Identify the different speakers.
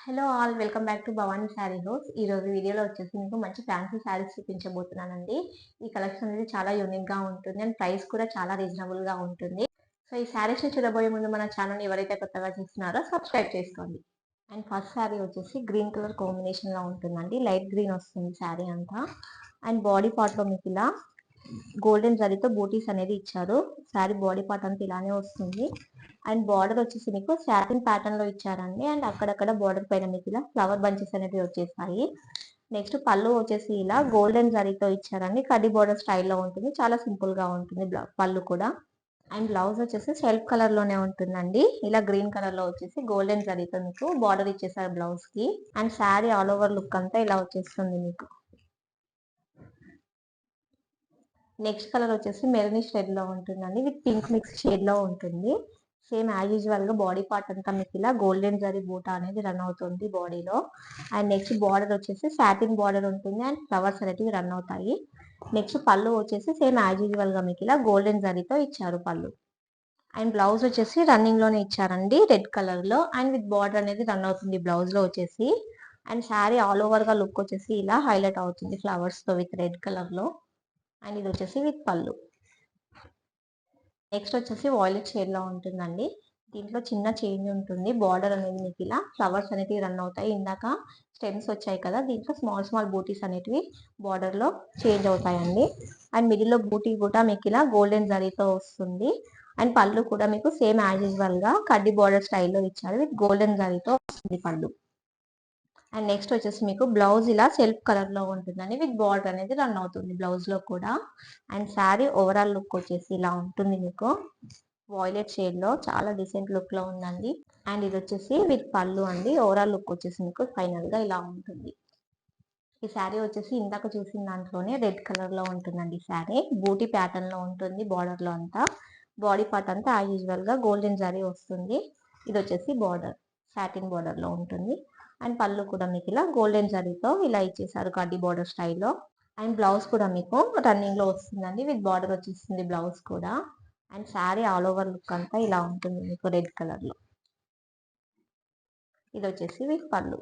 Speaker 1: Hello all welcome back to Bhavani sari house. ఈ రోజు వీడియోలో వచ్చేసి మీకు మంచి ఫ్యాన్సీ శారీస్ చూపించబోతున్నానండి. ఈ కలెక్షన్ అనేది చాలా యూనిక్ గా ఉంటుంది అండ్ ప్రైస్ కూడా చాలా రీజనబుల్ గా ఉంటుంది. సో ఈ శారీస్ ని చూడబోయే ముందు మన ఛానల్ ఎవరైతే కొత్తగా చూస్తున్నారో సబ్స్క్రైబ్ చేసుకోండి. అండ్ ఫస్ట్ శారీ వచ్చేసి గ్రీన్ కలర్ కాంబినేషన్ లో ఉంటుందండి. లైట్ గ్రీన్ వస్తుంది శారీ అంతా. అండ్ బాడీ పార్ట్ లో మీకు ఇలా గోల్డెన్ జరీతో బూటీస్ అనేది ఇచ్చారు. శారీ బాడీ పార్ట్ అంతా ఇలానే వస్తుంది. అండ్ బార్డర్ వచ్చేసి మీకు సాటిన్ ప్యాటర్న్ లో ఇచ్చారండి. అండ్ అక్కడక్కడ బార్డర్ పైన మీకు ఇలా ఫ్లవర్ బంచెస్ అనేవి వచ్చేస్తాయి. నెక్స్ట్ పళ్ళు వచ్చేసి ఇలా గోల్డెన్ జరీతో ఇచ్చారండి. కడ్డీ బార్డర్ స్టైల్లో ఉంటుంది. చాలా సింపుల్ గా ఉంటుంది పళ్ళు కూడా. అండ్ బ్లౌజ్ వచ్చేసి సెల్ఫ్ కలర్ లోనే ఉంటుందండి. ఇలా గ్రీన్ కలర్ లో వచ్చేసి గోల్డెన్ జరీతో మీకు బార్డర్ ఇచ్చేసారు బ్లౌజ్ కి. And sari all over look అంతా ఇలా వచ్చేస్తుంది మీకు. నెక్స్ట్ కలర్ వచ్చేసి మెరూనిష్ షేడ్ లో ఉంటుందండి. విత్ పింక్ మిక్స్ షేడ్ లో ఉంటుంది. సేమ్ యాజ్ యూజువల్ గా బాడీ పార్ట్ అంతా మీకు ఇలా గోల్డెన్ జరీ బూటా అనేది రన్ అవుతుంది బాడీలో. అండ్ నెక్స్ట్ బార్డర్ వచ్చేసి సాటిన్ బార్డర్ ఉంటుంది. అండ్ ఫ్లవర్స్ అనేవి రన్ అవుతాయి. నెక్స్ట్ పళ్ళు వచ్చేసి సేమ్ యాజ్ యూజువల్ గా మీకు ఇలా గోల్డెన్ జరీతో ఇచ్చారు పళ్ళు. అండ్ బ్లౌజ్ వచ్చేసి రన్నింగ్ లోనే ఇచ్చారండి రెడ్ కలర్ లో. అండ్ విత్ బార్డర్ అనేది రన్ అవుతుంది బ్లౌజ్ లో వచ్చేసి. అండ్ శారీ ఆల్ ఓవర్ గా లుక్ వచ్చేసి ఇలా హైలైట్ అవుతుంది ఫ్లవర్స్ తో విత్ రెడ్ కలర్ లో. అండ్ ఇది వచ్చేసి విత్ పళ్ళు. నెక్స్ట్ వచ్చేసి వాయిలెట్ షేడ్ లో ఉంటుందండి. దీంట్లో చిన్న చేంజ్ ఉంటుంది. బార్డర్ అనేది మీకు ఇలా ఫ్లవర్స్ అనేవి రన్ అవుతాయి. ఇందాక స్టెమ్స్ వచ్చాయి కదా, దీంట్లో స్మాల్ స్మాల్ బూటీస్ అనేటివి బార్డర్ లో చేంజ్ అవుతాయండి. అండ్ మిడిల్ లో బూటీ కూడా మీకు ఇలా గోల్డెన్ జరీతో వస్తుంది. అండ్ పళ్ళు కూడా మీకు సేమ్ యాజ్ యూజువల్ గా కడ్డీ బార్డర్ స్టైల్లో ఇచ్చారు. విత్ గోల్డెన్ జరీతో వస్తుంది పళ్ళు. అండ్ నెక్స్ట్ వచ్చేసి మీకు బ్లౌజ్ ఇలా సెల్ఫ్ కలర్ లో ఉంటుందండి. విత్ బార్డర్ అనేది రన్ అవుతుంది బ్లౌజ్ లో కూడా. అండ్ శారీ ఓవరాల్ లుక్ వచ్చేసి ఇలా ఉంటుంది మీకు. వాయిలెట్ షేడ్ లో చాలా డిసెంట్ లుక్ లో ఉందండి. అండ్ ఇది వచ్చేసి విత్ పళ్ళు అండి. ఓవరాల్ లుక్ వచ్చేసి మీకు ఫైనల్ గా ఇలా ఉంటుంది. ఈ శారీ వచ్చేసి ఇందాక చూసిన దాంట్లోనే రెడ్ కలర్ లో ఉంటుందండి. శారీ బూటీ ప్యాటర్న్ లో ఉంటుంది బార్డర్ లో అంతా. బాడీ పార్ట్ అంతా యాజ్ యూజువల్ గా గోల్డెన్ జరీ వస్తుంది. ఇది వచ్చేసి బార్డర్ సాటిన్ బార్డర్ లో ఉంటుంది. అండ్ పళ్ళు కూడా మీకు ఇలా గోల్డెన్ జరీతో ఇలా ఇచ్చేసారు కడ్డీ బార్డర్ స్టైల్లో. అండ్ బ్లౌజ్ కూడా మీకు రన్నింగ్ లో వస్తుందండి. విత్ బార్డర్ వచ్చేస్తుంది బ్లౌజ్ కూడా. And sari all over look అంతా ఇలా ఉంటుంది మీకు రెడ్ కలర్ లో. ఇది వచ్చేసి విత్ పళ్ళు.